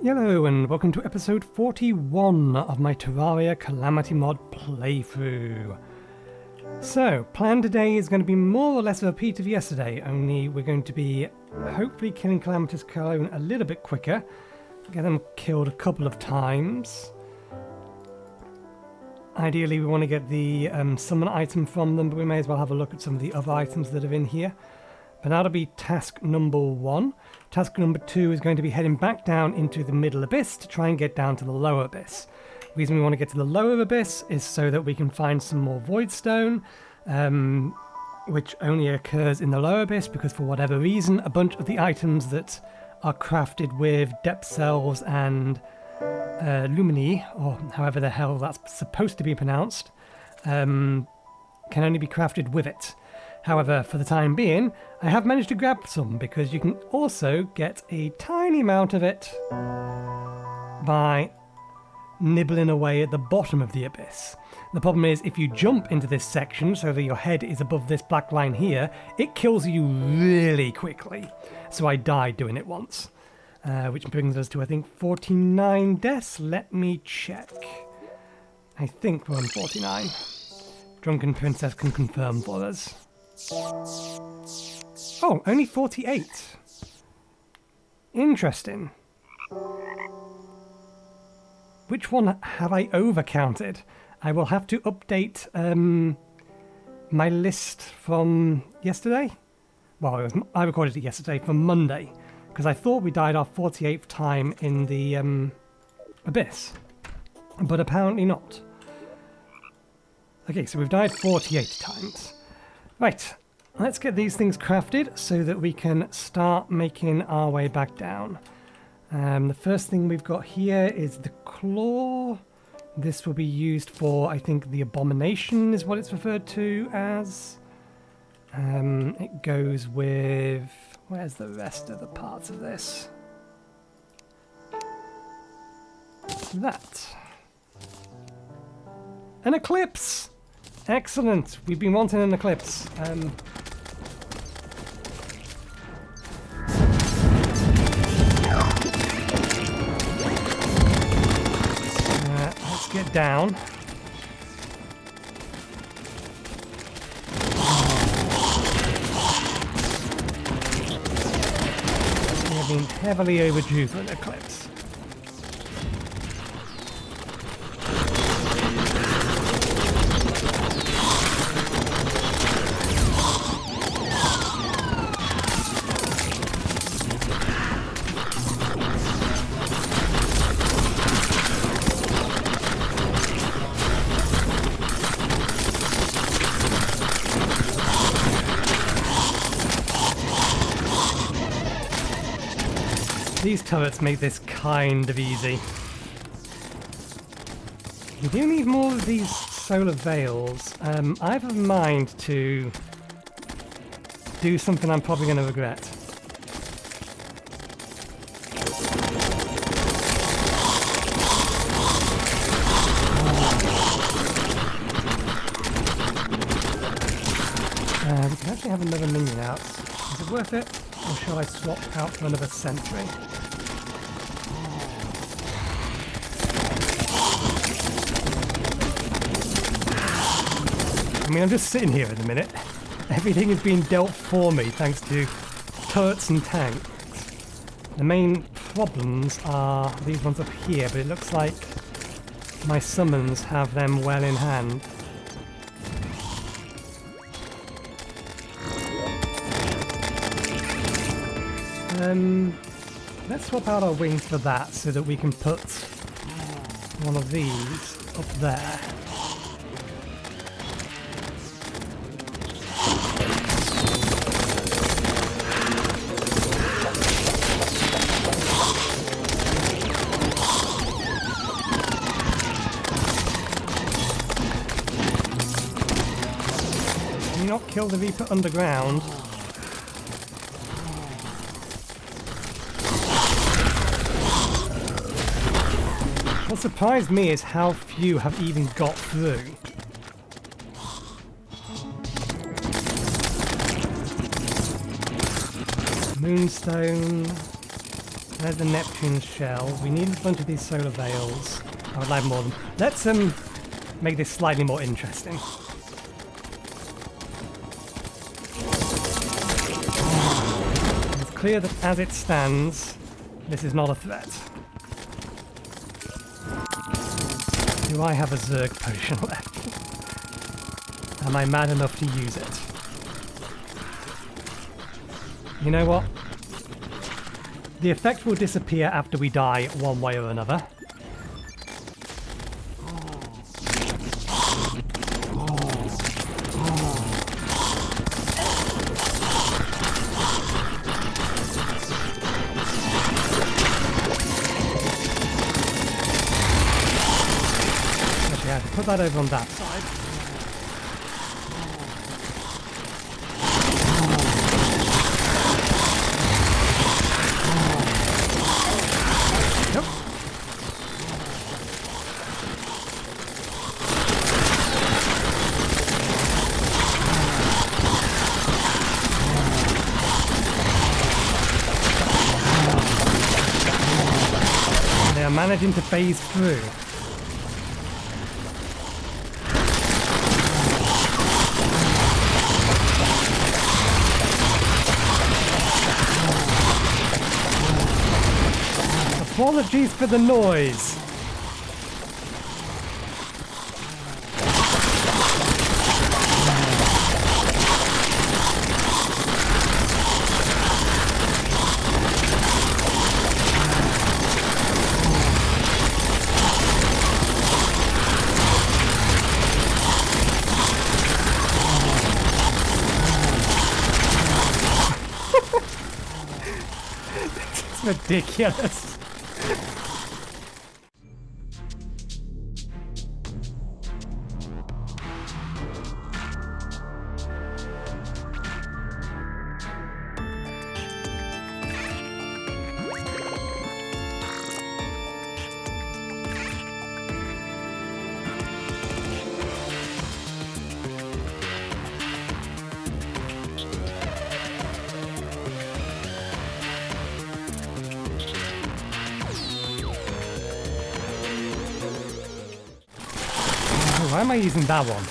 Hello and welcome to episode 41 of my Terraria Calamity mod playthrough. So, plan today is going to be more or less a repeat of yesterday, only we're going to be hopefully killing Calamitas Clone a little bit quicker. Get them killed a couple of times. Ideally we want to get the summon item from them, but we may as well have a look at some of the other items that are in here. But that'll be task number 1. Task number 2 is going to be heading back down into the middle abyss to try and get down to the lower abyss. The reason we want to get to the lower abyss is so that we can find some more void stone, which only occurs in the lower abyss because for whatever reason a bunch of the items that are crafted with depth cells and lumini, or however the hell that's supposed to be pronounced, can only be crafted with it. However, for the time being, I have managed to grab some because you can also get a tiny amount of it by nibbling away at the bottom of the abyss. The problem is if you jump into this section so that your head is above this black line here, it kills you really quickly. So I died doing it once, which brings us to I think 49 deaths. Let me check. I think we're on 49. Drunken Princess can confirm for us. Oh, only 48. Interesting. Which one have I overcounted? I will have to update my list from yesterday. Well, I recorded it yesterday from Monday, because I thought we died our 48th time in the abyss, but apparently not. Okay, so we've died 48 times. Right, let's get these things crafted so that we can start making our way back down. The first thing we've got here is the claw. This will be used for, I think, the abomination is what it's referred to as. It goes with... Where's the rest of the parts of this? That. An eclipse! Excellent! We've been wanting an eclipse. Let's get down. We have been heavily overdue for an eclipse. These turrets make this kind of easy. We do need more of these solar veils. I have in mind to do something I'm probably going to regret. We can actually have another minion out. Is it worth it? Or shall I swap out for another sentry? I mean, I'm just sitting here at the minute. Everything is being dealt for me thanks to turrets and tanks. The main problems are these ones up here, but it looks like my summons have them well in hand. Let's swap out our wings for that so that we can put one of these up there. Can you not kill the Reaper underground? What surprised me is how few have even got through. Moonstone. There's the Neptune shell. We need a bunch of these solar veils. I would like more of them. Let's make this slightly more interesting. It's clear that as it stands, this is not a threat. Do I have a Zerg potion left? Am I mad enough to use it? You know what? The effect will disappear after we die one way or another. Actually, I have to put that over on that side. Managing to phase through. Apologies for the noise. Ridiculous. Why am I using that one?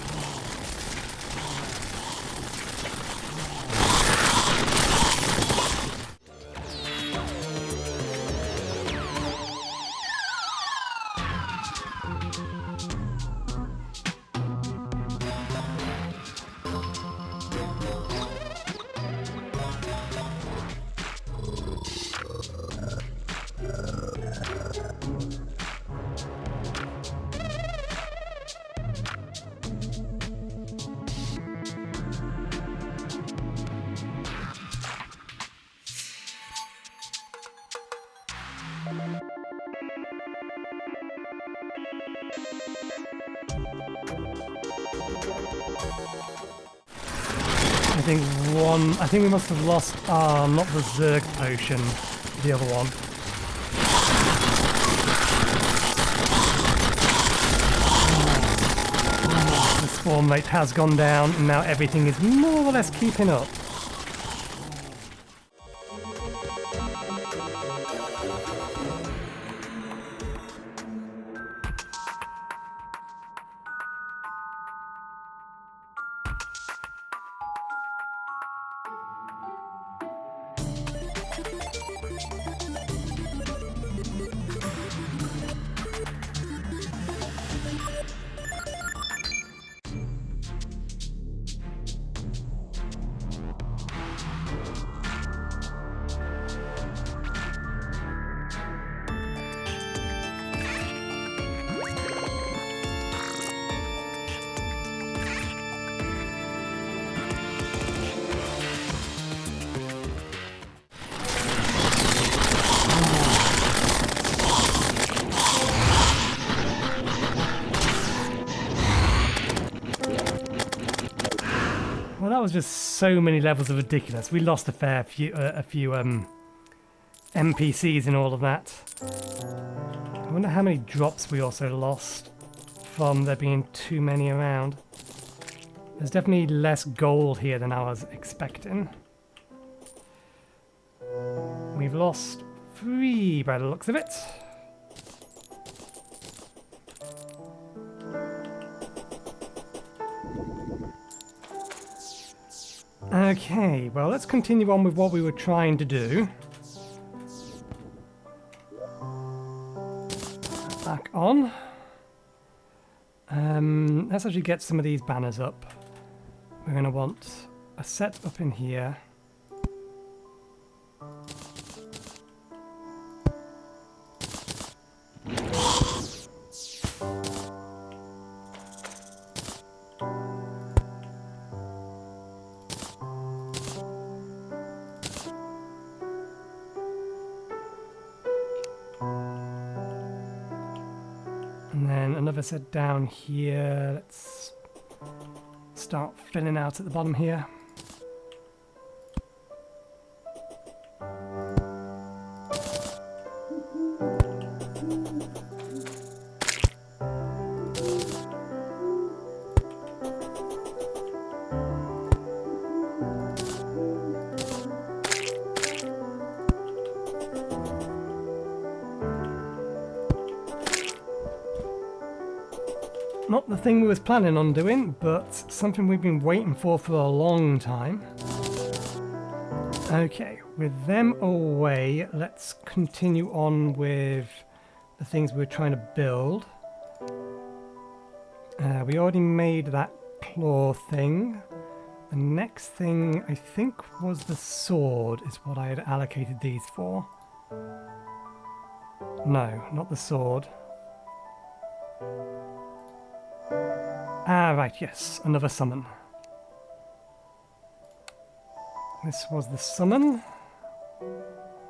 I think we must have lost, not the Zerg potion, the other one. The spawn rate has gone down, and now everything is more or less keeping up. Well, that was just so many levels of ridiculous. We lost a few NPCs in all of that. I wonder how many drops we also lost from there being too many around. There's definitely less gold here than I was expecting. We've lost free by the looks of it. Okay, well, let's continue on with what we were trying to do. Back on. Let's actually get some of these banners up. We're going to want a set up in here. And then another set down here. Let's start filling out at the bottom here. Not the thing we was planning on doing, but something we've been waiting for a long time. Okay, with them away, let's continue on with the things we were trying to build. We already made that claw thing. The next thing, I think, was the sword, is what I had allocated these for. No, not the sword. Ah, right, yes, another summon. This was the summon.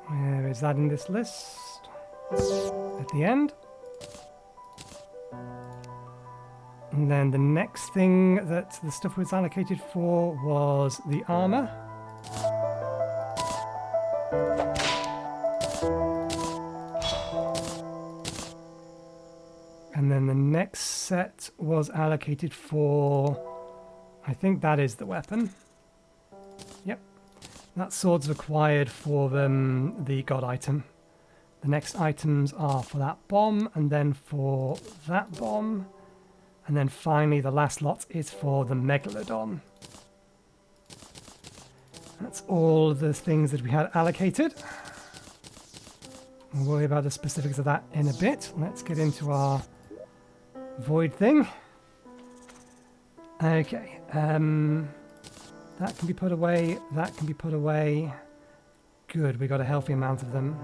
Where is that in this list? At the end. And then the next thing that the stuff was allocated for was the armor. And then the next set was allocated for, I think that is the weapon. Yep. That sword's required for the god item. The next items are for that bomb, and then for that bomb. And then finally the last lot is for the Megalodon. That's all the things that we had allocated. We'll worry about the specifics of that in a bit. Let's get into our void thing. Okay, that can be put away, that can be put away. Good, we got a healthy amount of them.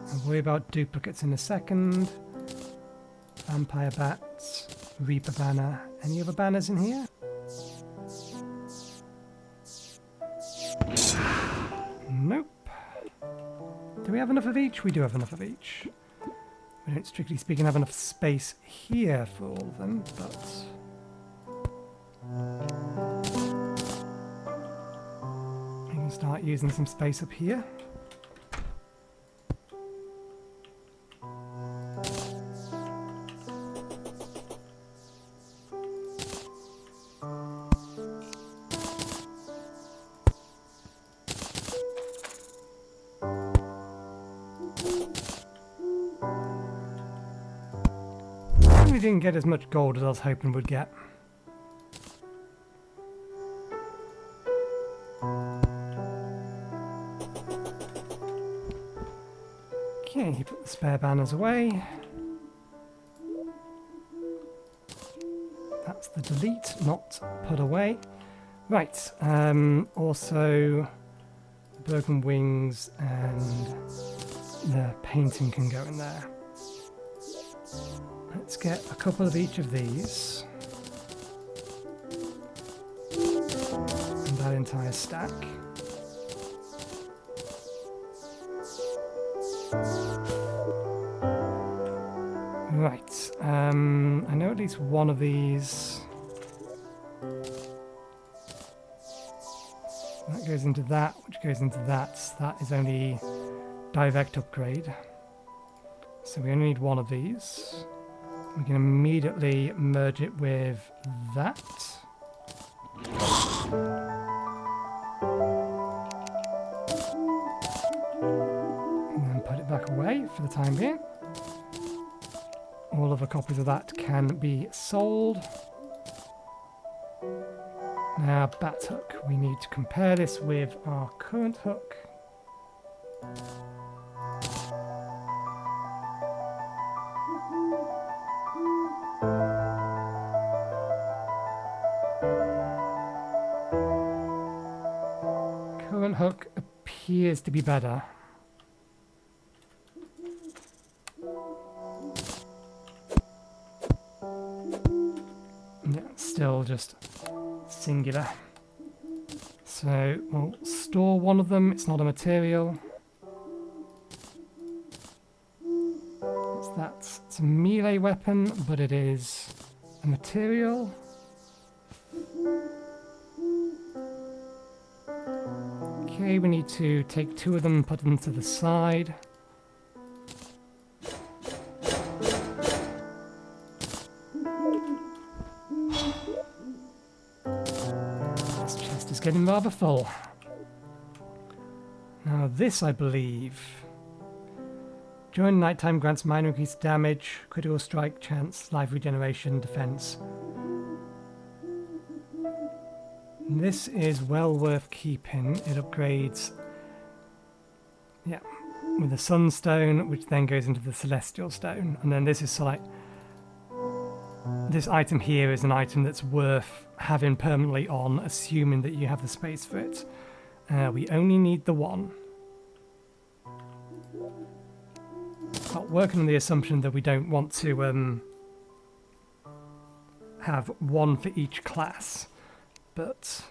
I'll worry about duplicates in a second. Vampire bats, Reaper banner. Any other banners in here? Nope. Do we have enough of each? We do have enough of each. We don't, strictly speaking, have enough space here for all of them, but... we can start using some space up here. We didn't get as much gold as I was hoping we'd get. Okay, put the spare banners away. That's the delete, not put away. Right, also the broken wings and the painting can go in there. Let's get a couple of each of these. And that entire stack. Right, I know at least one of these. That goes into that, which goes into that. That is only direct upgrade. So we only need one of these. We can immediately merge it with that. pack away for the time being. All other copies of that can be sold. Now, bat hook. We need to compare this with our current hook. Current hook appears to be better. Yeah, still just singular. So we'll store one of them. It's not a material. It's a melee weapon, but it is a material. Okay, we need to take two of them, put them to the side. This chest is getting rather full. Now this, I believe, during nighttime grants minor increased damage, critical strike chance, life regeneration, defense. This is well worth keeping. It upgrades, yeah, with the Sunstone, which then goes into the Celestial Stone. And then this is like, this item here is an item that's worth having permanently on, assuming that you have the space for it. We only need the one. Not working on the assumption that we don't want to have one for each class. But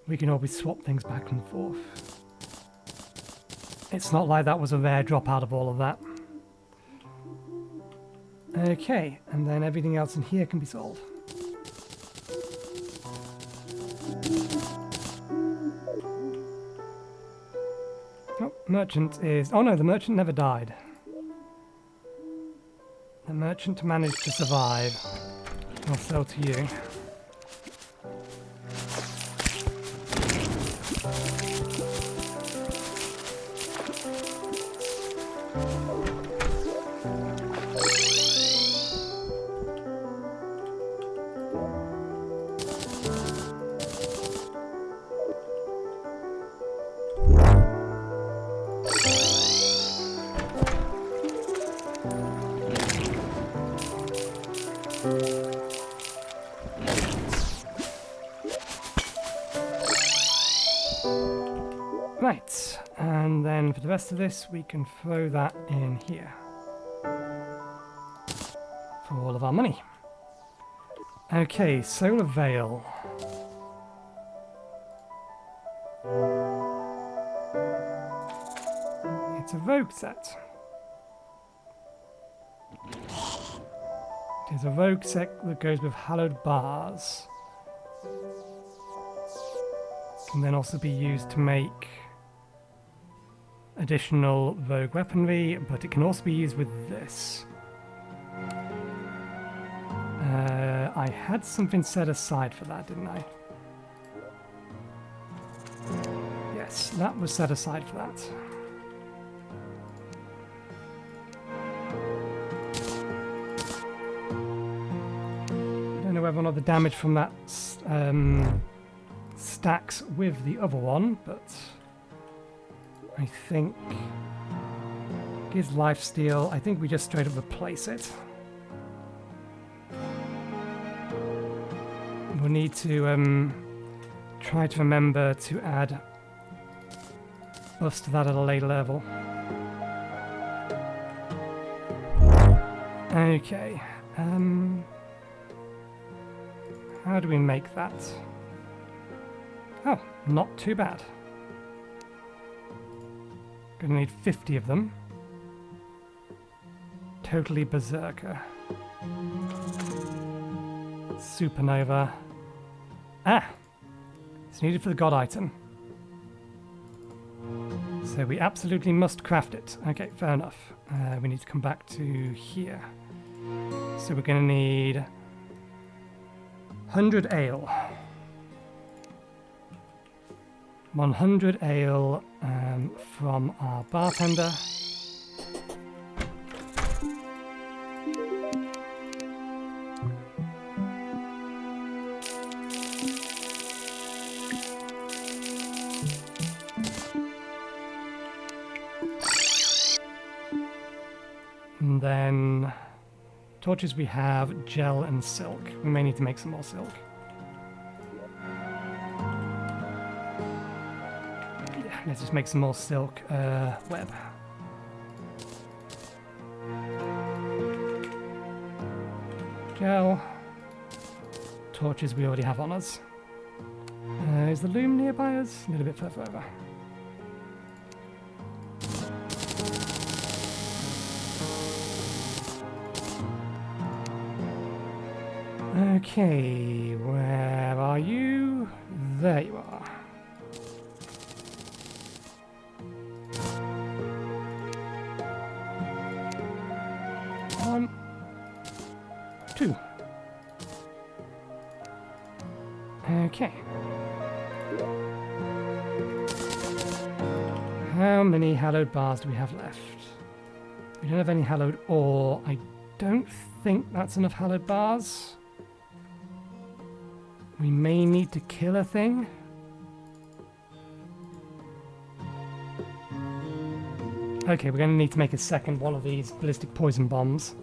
we can always swap things back and forth. It's not like that was a rare drop out of all of that. Okay, and then everything else in here can be sold. Oh, merchant is... Oh no, the merchant never died. The merchant managed to survive. I'll sell to you. Right, and then for the rest of this, we can throw that in here for all of our money. Okay, Solar Veil. It's a rogue set. It is a rogue set that goes with hallowed bars. Can then also be used to make additional rogue weaponry, but it can also be used with this. I had something set aside for that, didn't I? Yes, that was set aside for that. I don't know whether or not the damage from that stacks with the other one, but I think gives lifesteal. I think we just straight up replace it. We'll need to try to remember to add buffs to that at a later level. Okay. How do we make that? Oh, not too bad. Gonna need 50 of them. Totally berserker. Supernova. Ah! It's needed for the god item. So we absolutely must craft it. Okay, fair enough. We need to come back to here. So we're gonna need 100 ale. 100 ale from our bartender. then torches we have gel and silk. We may need to make some more silk. Yeah, let's just make some more silk web. Gel. Torches we already have on us. Is the loom nearby us? A little bit further over. Okay, where are you? There you are. One, two. Okay. How many hallowed bars do we have left? We don't have any hallowed ore. I don't think that's enough hallowed bars. We may need to kill a thing. Okay, we're going to need to make a second one of these ballistic poison bombs.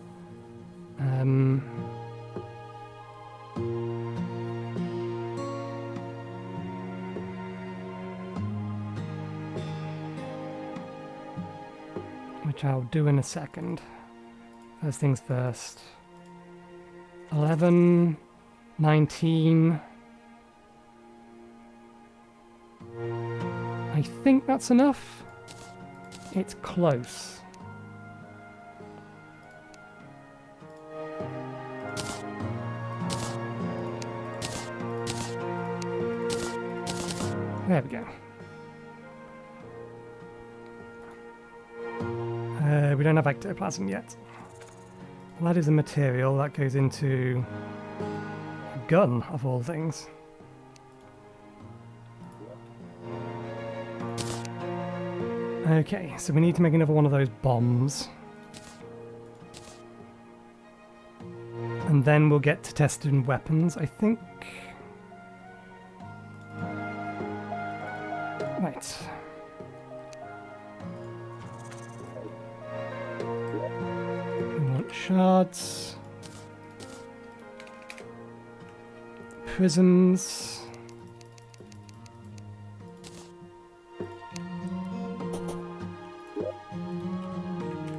Which I'll do in a second. First things first. 11, 19. I think that's enough. It's close. There we go. We don't have ectoplasm yet. Well, that is a material that goes into a gun, of all things. Okay, so we need to make another one of those bombs. And then we'll get to testing weapons, I think. Right. We want shards. Prisms.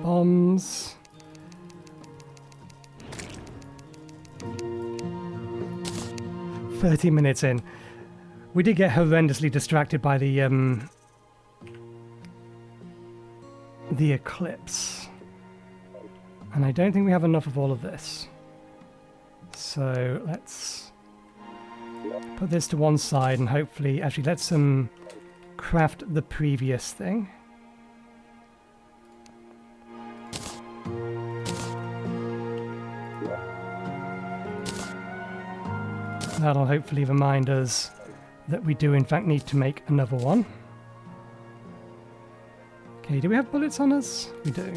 Bombs. "30 minutes in. We did get horrendously distracted by the eclipse. And I don't think we have enough of all of this. So let's put this to one side and hopefully, actually let's craft the previous thing. That'll hopefully remind us that we do in fact need to make another one. Okay, do we have bullets on us? We do.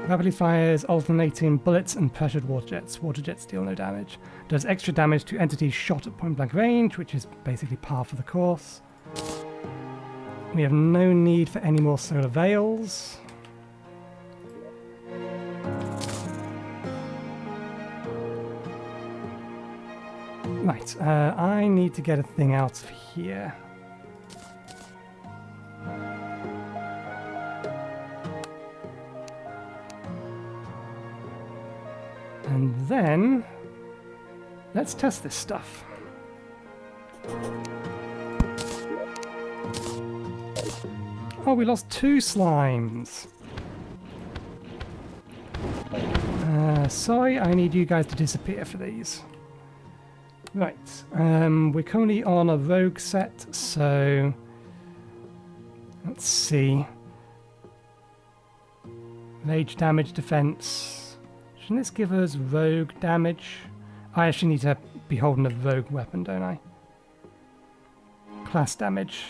Rapidly fires alternating bullets and pressured water jets. Water jets deal no damage. Does extra damage to entities shot at point blank range, which is basically par for the course. We have no need for any more solar veils. Right, I need to get a thing out of here. And then, let's test this stuff. Oh, we lost 2 slimes. Sorry, I need you guys to disappear for these. Right, we're currently on a rogue set, so let's see. Rage damage, defense. Shouldn't this give us rogue damage? I actually need to be holding a rogue weapon, don't I? Class damage,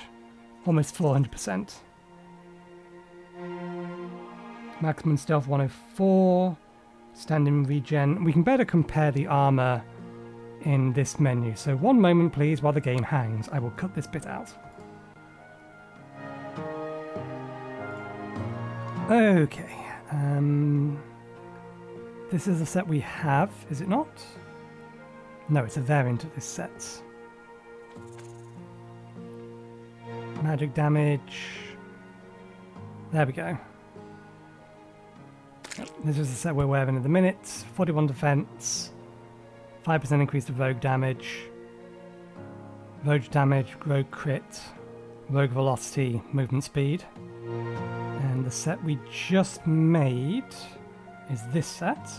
almost 400%. Maximum stealth 104. Standing regen. We can better compare the armor in this menu. So one moment please while the game hangs. I will cut this bit out. Okay. This is a set we have, is it not? No, it's a variant of this set. Magic damage. There we go. This is the set we're wearing at the minute. 41 defense, 5% increase to rogue damage, rogue crit, rogue velocity, movement speed. And the set we just made is this set.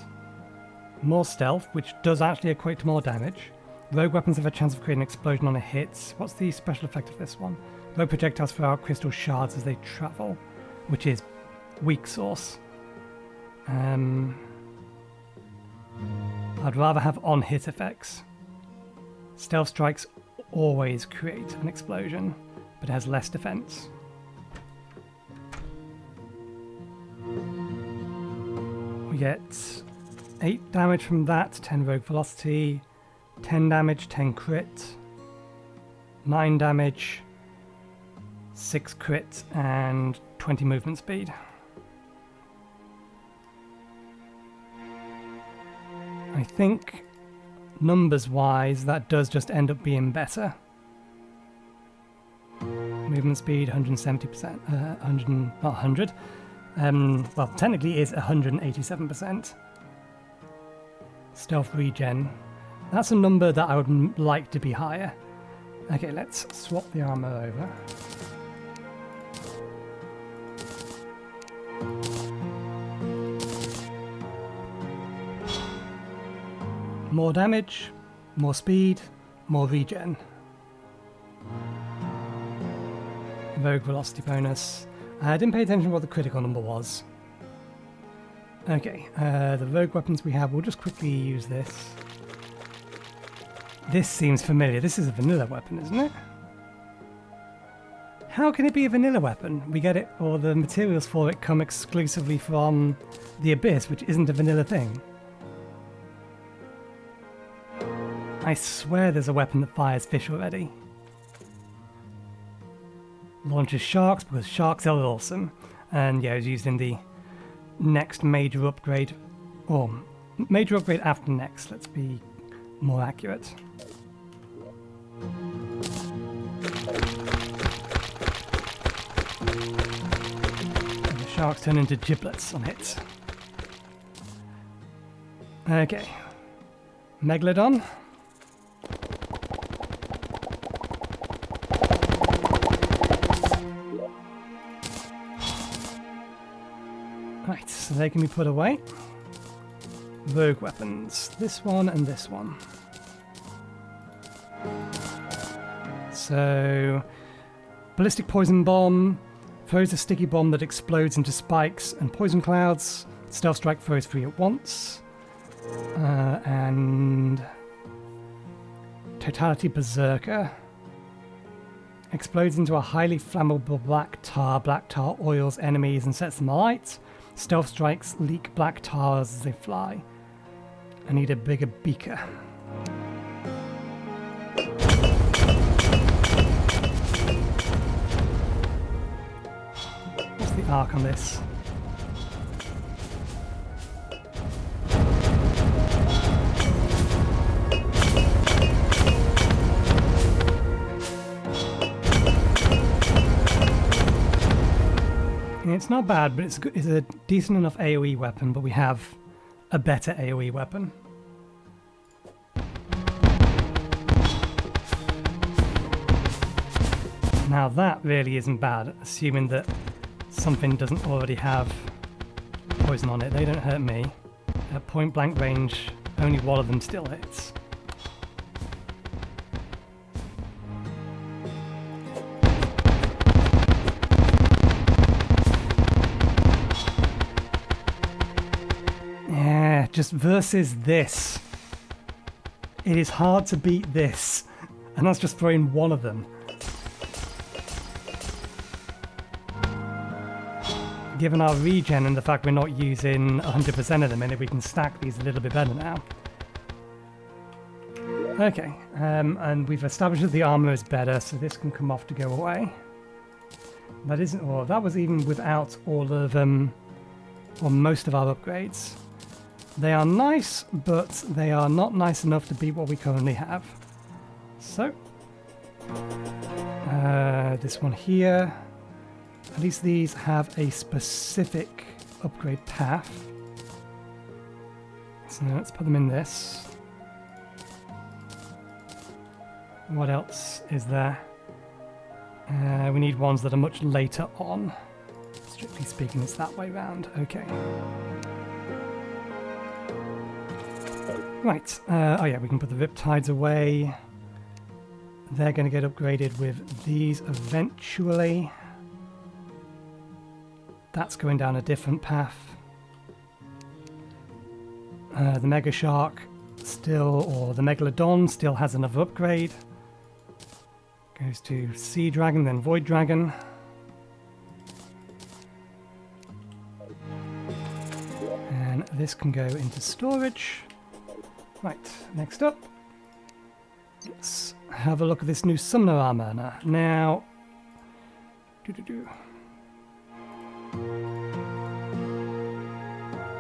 More stealth, which does actually equate to more damage. Rogue weapons have a chance of creating an explosion on a hit. What's the special effect of this one? Rogue projectiles throw out crystal shards as they travel, which is weak sauce. I'd rather have on-hit effects. Stealth strikes always create an explosion, but it has less defense. We get 8 damage from that, 10 rogue velocity, 10 damage, 10 crit, 9 damage, 6 crit, and 20 movement speed. I think, numbers-wise, that does just end up being better. Movement speed, 170%, 100, not 100. Well, technically it is 187%. Stealth regen. That's a number that I would like to be higher. Okay, let's swap the armor over. More damage, more speed, more regen. Rogue velocity bonus. I didn't pay attention to what the critical number was. Okay, the rogue weapons we have, we'll just quickly use this. This seems familiar. This is a vanilla weapon, isn't it? How can it be a vanilla weapon? We get it, or the materials for it come exclusively from the Abyss, which isn't a vanilla thing. I swear there's a weapon that fires fish already. Launches sharks because sharks are awesome. And yeah, it's used in the next major upgrade. Or major upgrade after next, let's be more accurate. And the sharks turn into giblets on hits. Okay. Megalodon. Right, so they can be put away. Rogue weapons. This one and this one. So, ballistic poison bomb throws a sticky bomb that explodes into spikes and poison clouds. Stealth strike throws 3 at once. And Totality Berserker explodes into a highly flammable black tar. Black tar oils enemies and sets them alight. Stealth strikes leak black tars as they fly. I need a bigger beaker. What's the arc on this? It's not bad, but it's a decent enough AoE weapon, but we have a better AoE weapon. Now that really isn't bad, assuming that something doesn't already have poison on it. They don't hurt me. At point blank range, only one of them still hits. Just versus this. It is hard to beat this. And that's just throwing one of them. Given our regen and the fact we're not using 100% of them in it, we can stack these a little bit better now. Okay, and we've established that the armor is better, so this can come off to go away. That isn't, or that was even without all of them, or most of our upgrades. They are nice, but they are not nice enough to beat what we currently have. So, this one here, at least these have a specific upgrade path. So let's put them in this. What else is there? We need ones that are much later on. Strictly speaking, it's that way round. Okay. Right. Oh yeah, we can put the Riptides away. They're going to get upgraded with these eventually. That's going down a different path. The Mega Shark still, or the Megalodon still has another upgrade. Goes to Sea Dragon, then Void Dragon. And this can go into storage. Right, next up. Let's have a look at this new Summoner Armor. Now,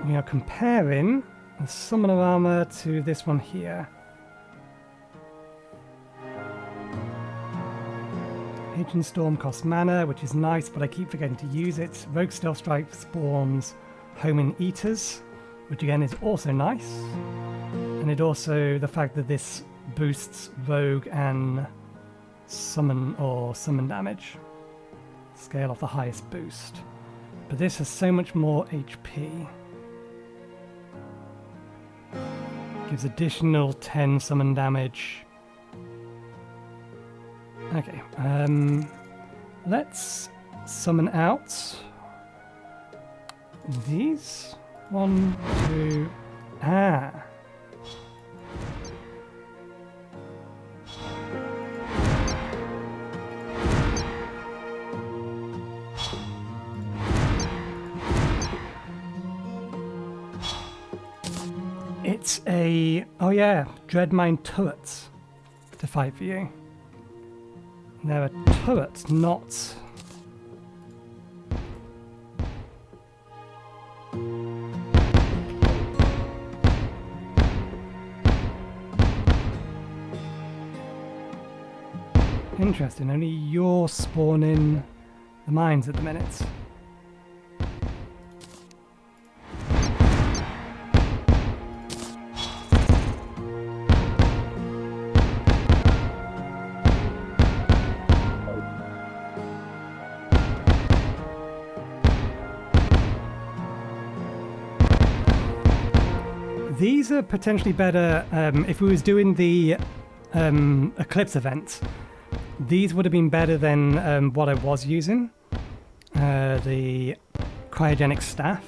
we are comparing the Summoner Armor to this one here. Agent Storm costs mana, which is nice, but I keep forgetting to use it. Rogue Stealth Strike spawns Homing Eaters, which again is also nice. And it also, the fact that this boosts Rogue and Summon or Summon damage. Scale off the highest boost. But this has so much more HP. Gives additional 10 summon damage. Okay, let's summon out these. 1, 2, It's a, oh yeah, Dreadmine turrets to fight for you. They're a turret, not... Interesting, only you're spawning the mines at the minute. These are potentially better if we was doing the Eclipse event. These would have been better than what I was using. The Cryogenic Staff.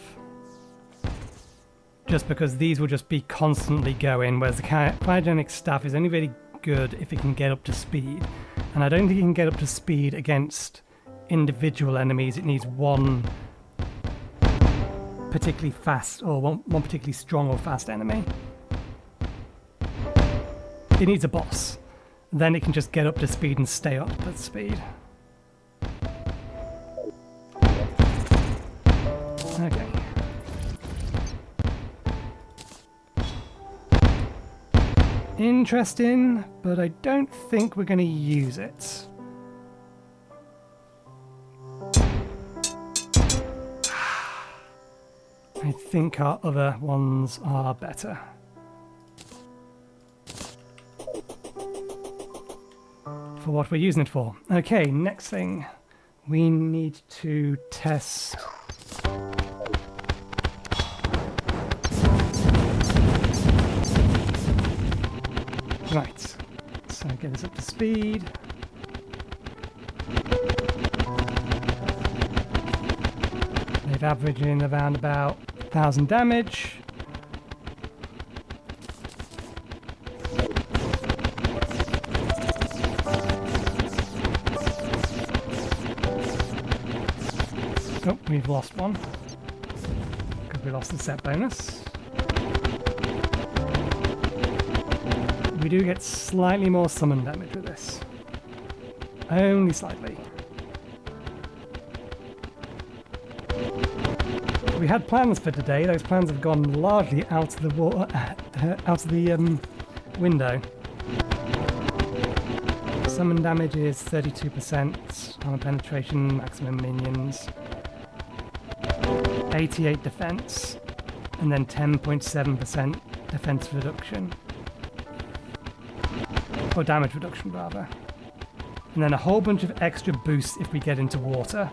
Just because these will just be constantly going, whereas the Cryogenic Staff is only really good if it can get up to speed. And I don't think it can get up to speed against individual enemies. It needs one particularly fast, or one particularly strong or fast enemy. It needs a boss. Then it can just get up to speed and stay up at speed. Okay. Interesting, but I don't think we're going to use it. I think our other ones are better. For what we're using it for. Okay, next thing. We need to test... Right, so get us up to speed. They've averaging around about 1,000 damage. Oh, we've lost one because we lost the set bonus. We do get slightly more summon damage with this. Only slightly. We had plans for today. Those plans have gone largely out of the out of the window. Summon damage is 32%, armor penetration, maximum minions, 88 defense, and then 10.7% defense reduction. Or damage reduction, rather. And then a whole bunch of extra boosts if we get into water.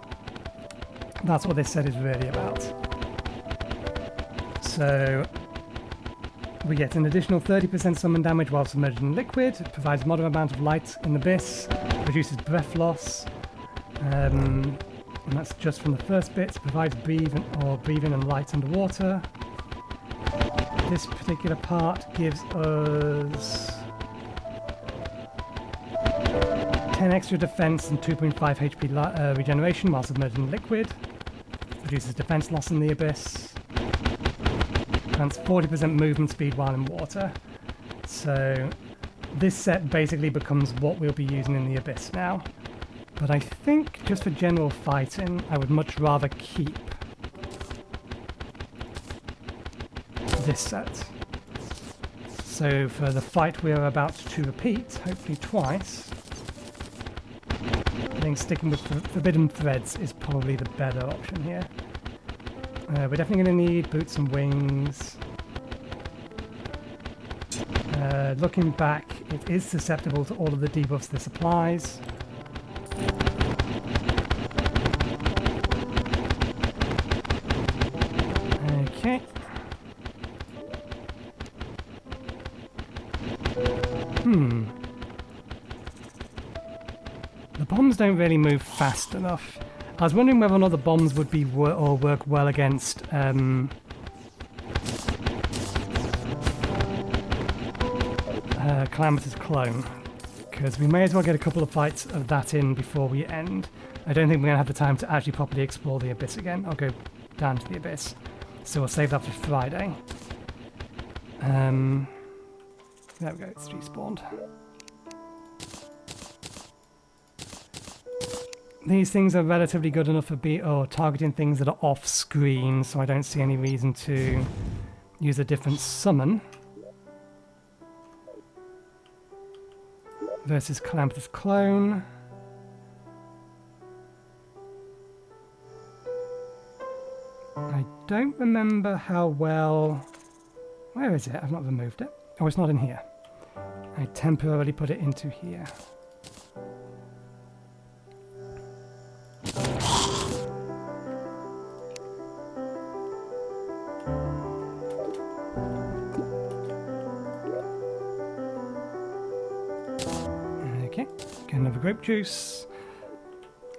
That's what this set is really about. So we get an additional 30% summon damage while submerged in liquid. It provides a moderate amount of light in the abyss, reduces breath loss, and that's just from the first bit. Provides breathing and light underwater. This particular part gives us 10 extra defense and 2.5 HP regeneration while submerged in liquid. Reduces defense loss in the abyss. Grants 40% movement speed while in water. So this set basically becomes what we'll be using in the abyss now. But I think just for general fighting, I would much rather keep this set. So for the fight we are about to repeat, hopefully twice, I think sticking with Forbidden Threads is probably the better option here. We're definitely going to need boots and wings. Looking back, it is susceptible to all of the debuffs this applies. Okay. The bombs don't really move fast enough. I was wondering whether or not the bombs would be work well against Calamitas Clone, because we may as well get a couple of fights of that in before we end. I don't think we're going to have the time to actually properly explore the abyss again. I'll go down to the abyss, so we'll save that for Friday. There we go, it's respawned. These things are relatively good enough for targeting things that are off screen, so I don't see any reason to use a different summon. Versus Calamitas Clone. I don't remember how well... Where is it? I've not removed it. Oh, it's not in here. I temporarily put it into here. Okay, get another grape juice.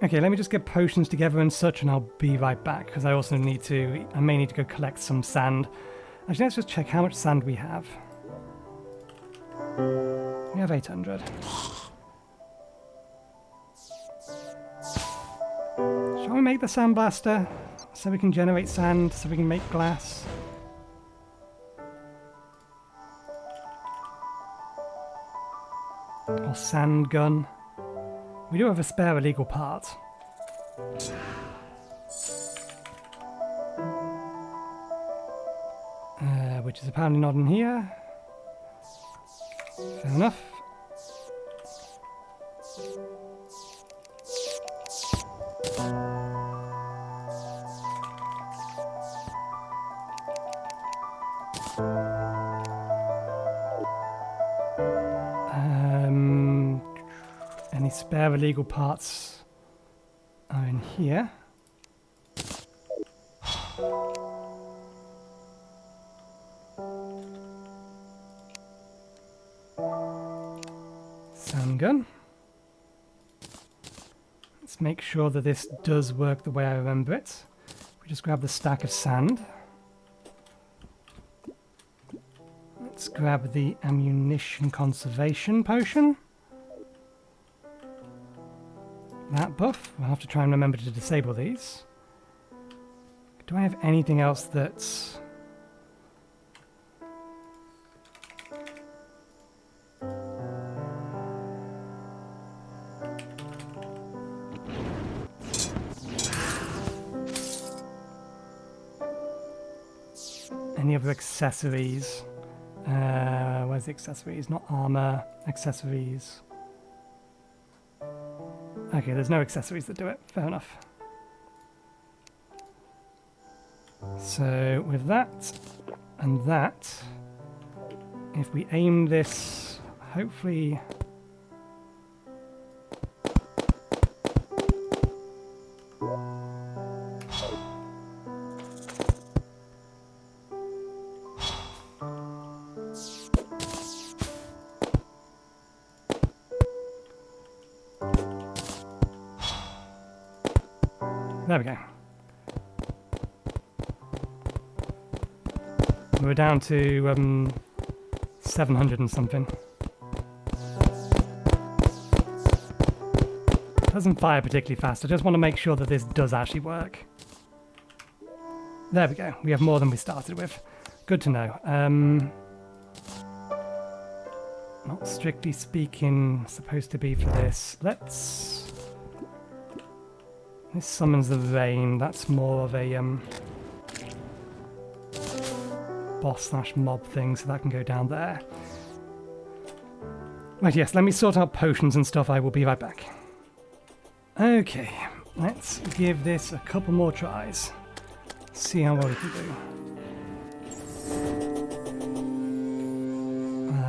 Okay, let me just get potions together and such, and I'll be right back, because I also need to... I may need to go collect some sand. Actually, let's just check how much sand we have. We have 800. Shall we make the sand blaster so we can generate sand, so we can make glass? Or sand gun? We do have a spare illegal part. Which is apparently not in here. Fair enough. Any spare illegal parts are in here. Sand gun. Let's make sure that this does work the way I remember it. We just grab the stack of sand. Let's grab the ammunition conservation potion. That buff. We'll have to try and remember to disable these. Do I have anything else that's... any other accessories. Where's the accessories? Not armor, accessories. Okay, there's no accessories that do it. Fair enough. So with that and that, if we aim this, hopefully... There we go. We're down to 700 and something. Doesn't fire particularly fast. I just want to make sure that this does actually work. There we go. We have more than we started with. Good to know. Not strictly speaking supposed to be for this. Let's... This summons the rain. That's more of a boss/mob thing, so that can go down there. Right, yes, let me sort out potions and stuff. I will be right back. Okay, let's give this a couple more tries. See how well we can do.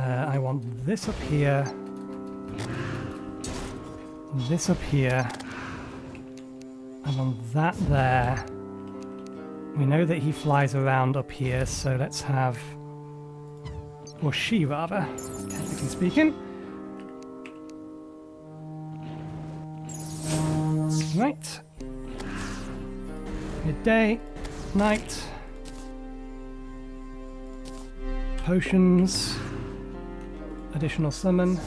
I want this up here. This up here. I want that there. We know that he flies around up here, so let's have... Or she, rather, technically speaking. Right. Midday, night. Potions. Additional summon.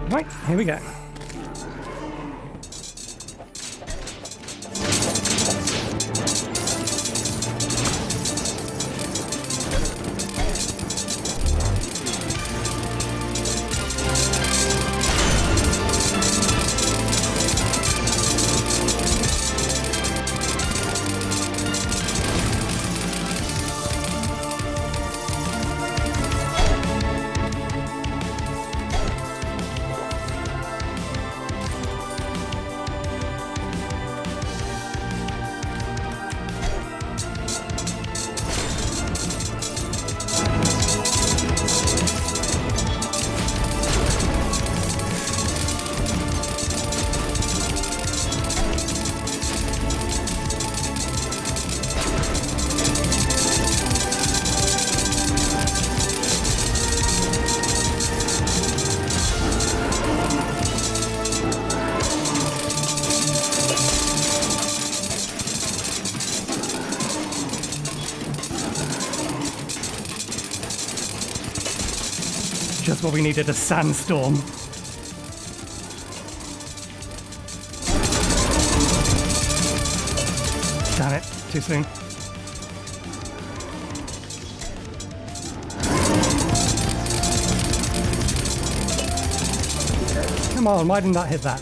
Right, here we go. Just what we needed, a sandstorm. Damn it, too soon. Come on, why didn't that hit that?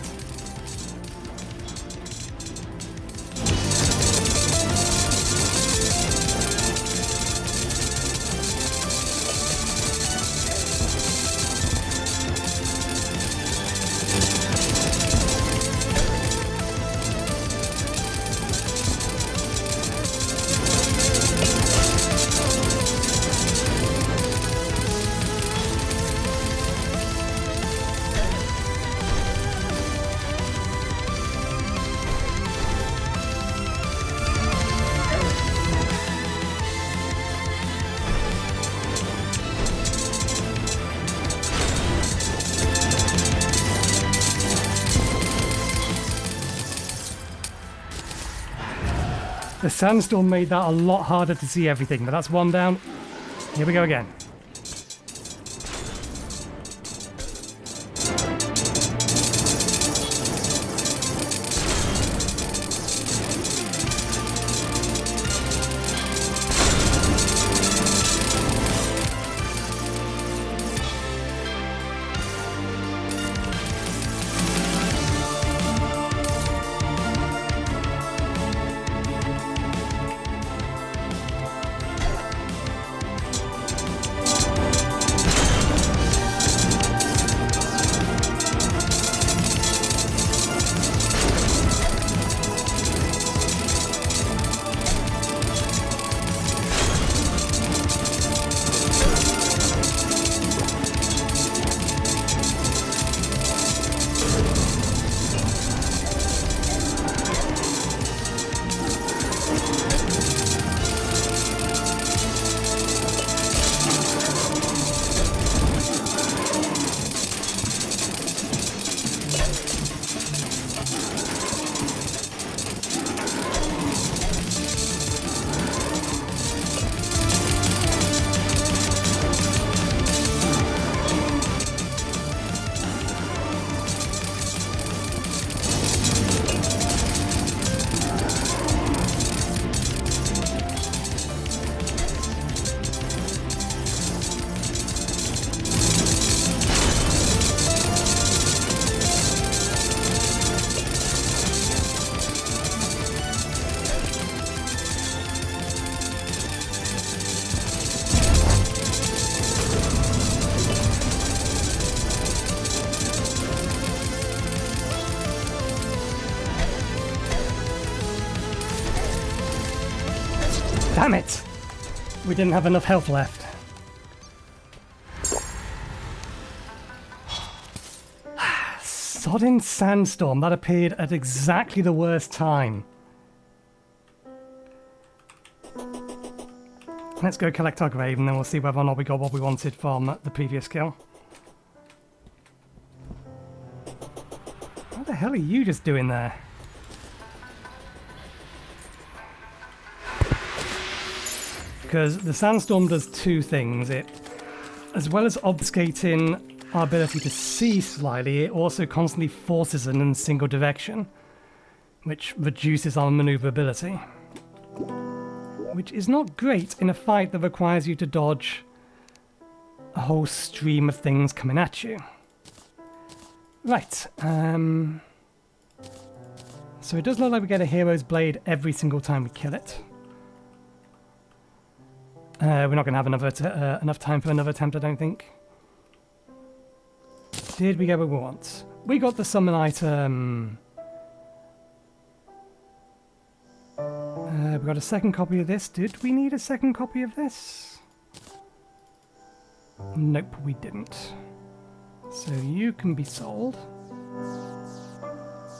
The sandstorm made that a lot harder to see everything, but that's one down. Here we go again. Damn it! We didn't have enough health left. Sodden Sandstorm, that appeared at exactly the worst time. Let's go collect our grave and then we'll see whether or not we got what we wanted from the previous kill. What the hell are you just doing there? Because the Sandstorm does two things. It, as well as obfuscating our ability to see slightly, it also constantly forces us in a single direction, which reduces our maneuverability. Which is not great in a fight that requires you to dodge a whole stream of things coming at you. Right, so it does look like we get a Hero's Blade every single time we kill it. We're not going to have enough time for another attempt, I don't think. Did we get what we want? We got the summon item. We got a second copy of this. Did we need a second copy of this? Nope, we didn't. So you can be sold.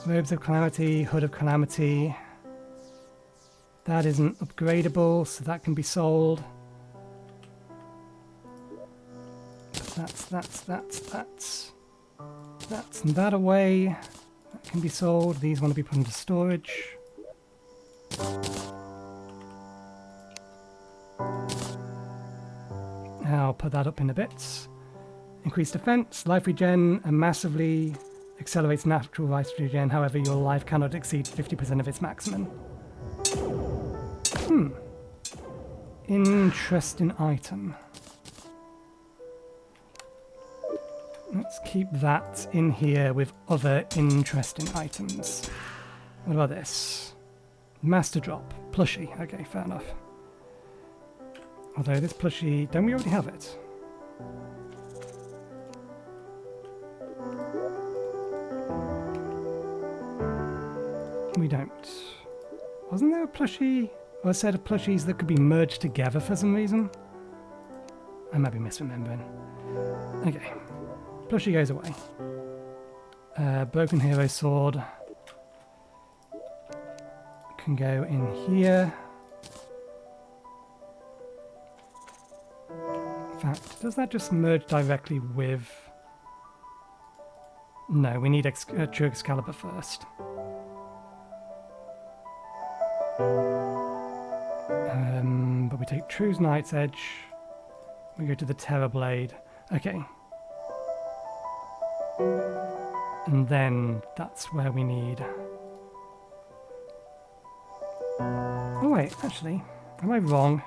Robes of Calamity, Hood of Calamity. That isn't upgradable, so that can be sold. That's that away. That can be sold. These want to be put into storage. I'll put that up in a bit. Increased defense, life regen, and massively accelerates natural life regen. However, your life cannot exceed 50% of its maximum. Interesting item. Let's keep that in here with other interesting items. What about this? Master Drop. Plushie. Okay, fair enough. Although this plushie... Don't we already have it? We don't. Wasn't there a plushie or a set of plushies that could be merged together for some reason? I might be misremembering. Okay. Plushie goes away. Broken Hero Sword can go in here. In fact, does that just merge directly with... No, we need True Excalibur first. But we take True's Knight's Edge. We go to the Terror Blade. Okay. And then that's where we need... Oh wait, actually, am I wrong?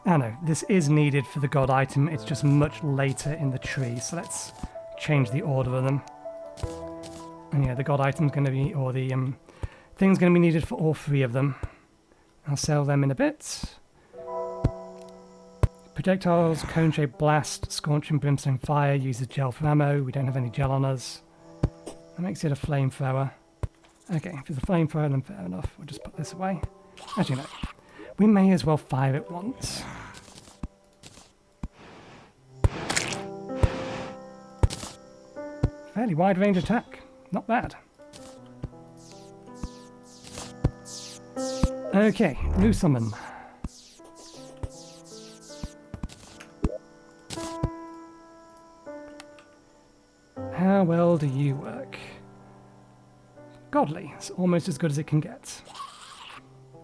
Oh no, this is needed for the god item, it's just much later in the tree, so let's change the order of them. And yeah, the god item's going to be, or the thing's going to be needed for all three of them. I'll sell them in a bit. Projectiles, Cone-Shaped Blast, Scorching Brimstone Fire, uses gel for ammo. We don't have any gel on us. That makes it a flamethrower. Okay, if it's a flamethrower, then fair enough. We'll just put this away. Actually, no. We may as well fire it once. Fairly wide range attack. Not bad. Okay, new summon. How well do you work? Godly. It's almost as good as it can get.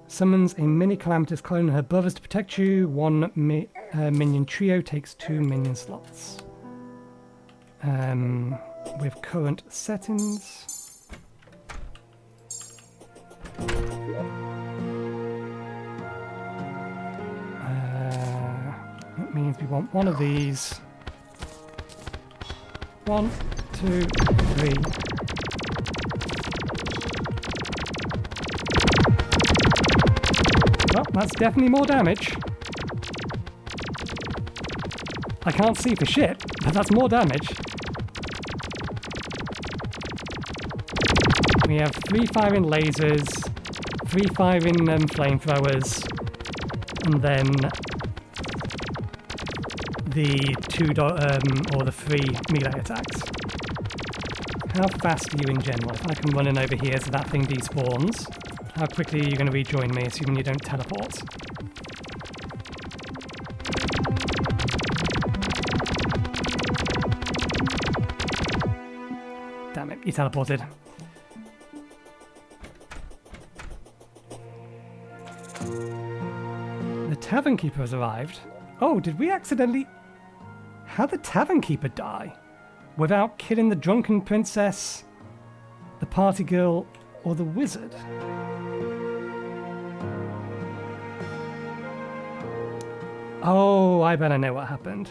Summons a mini Calamitas Clone and her brothers to protect you. One minion trio takes 2 minion slots. With current settings. That means we want one of these. 1, 2, 3. Well, that's definitely more damage. I can't see for shit, but that's more damage. We have 3 firing lasers, 3 firing flamethrowers, and then the or the 3 melee attacks. How fast are you in general? If I can run in over here so that thing despawns, how quickly are you going to rejoin me, assuming you don't teleport? Damn it, you teleported. The Tavern Keeper has arrived. Oh, did we accidentally... How'd the Tavern Keeper die? Without killing the Drunken Princess, the Party Girl, or the Wizard? Oh, I bet I know what happened.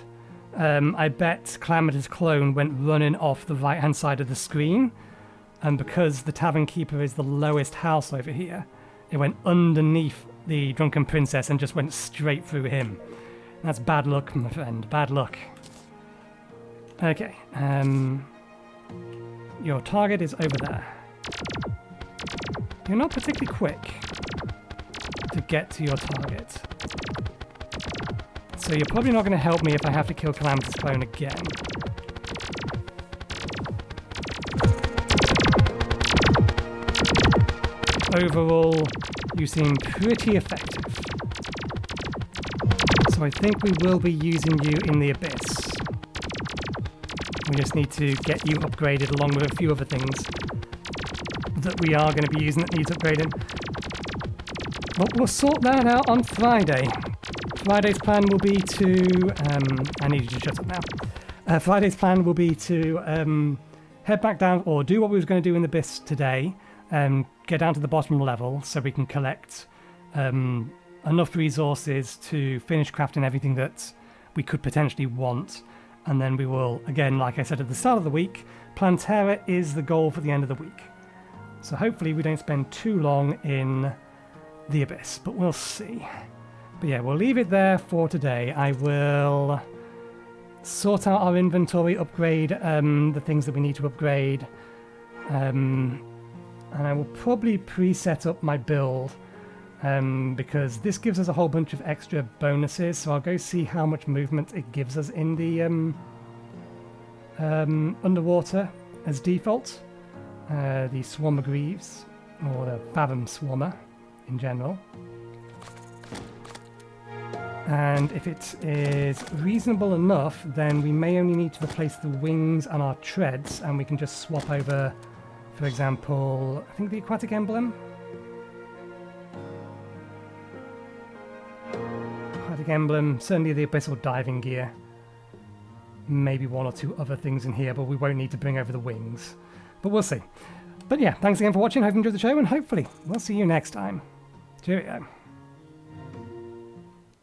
I bet Calamitas Clone went running off the right-hand side of the screen, and because the Tavern Keeper is the lowest house over here, it went underneath the Drunken Princess and just went straight through him. That's bad luck, my friend. Bad luck. Okay. Your target is over there. You're not particularly quick to get to your target. So you're probably not going to help me if I have to kill Calamitas Clone again. Overall, you seem pretty effective. So I think we will be using you in the Abyss. We just need to get you upgraded along with a few other things that we are going to be using that needs upgrading. But we'll sort that out on Friday. Friday's plan will be to... I need you to shut up now. Friday's plan will be to head back down, or do what we was going to do in the Abyss today, get down to the bottom level so we can collect enough resources to finish crafting everything that we could potentially want. And then we will, again, like I said at the start of the week, Plantera is the goal for the end of the week. So hopefully we don't spend too long in the Abyss, but we'll see. But yeah, we'll leave it there for today. I will sort out our inventory, upgrade the things that we need to upgrade. And I will probably pre-set up my build because this gives us a whole bunch of extra bonuses. So I'll go see how much movement it gives us in the underwater as default. The Swarmer Greaves, or the Fathom Swarmer in general. And if it is reasonable enough, then we may only need to replace the wings and our treads, and we can just swap over, for example, I think the Aquatic Emblem. Aquatic Emblem, certainly the Abyssal Diving Gear. Maybe one or two other things in here, but we won't need to bring over the wings. But we'll see. But yeah, thanks again for watching. Hope you enjoyed the show, and hopefully we'll see you next time. Cheerio.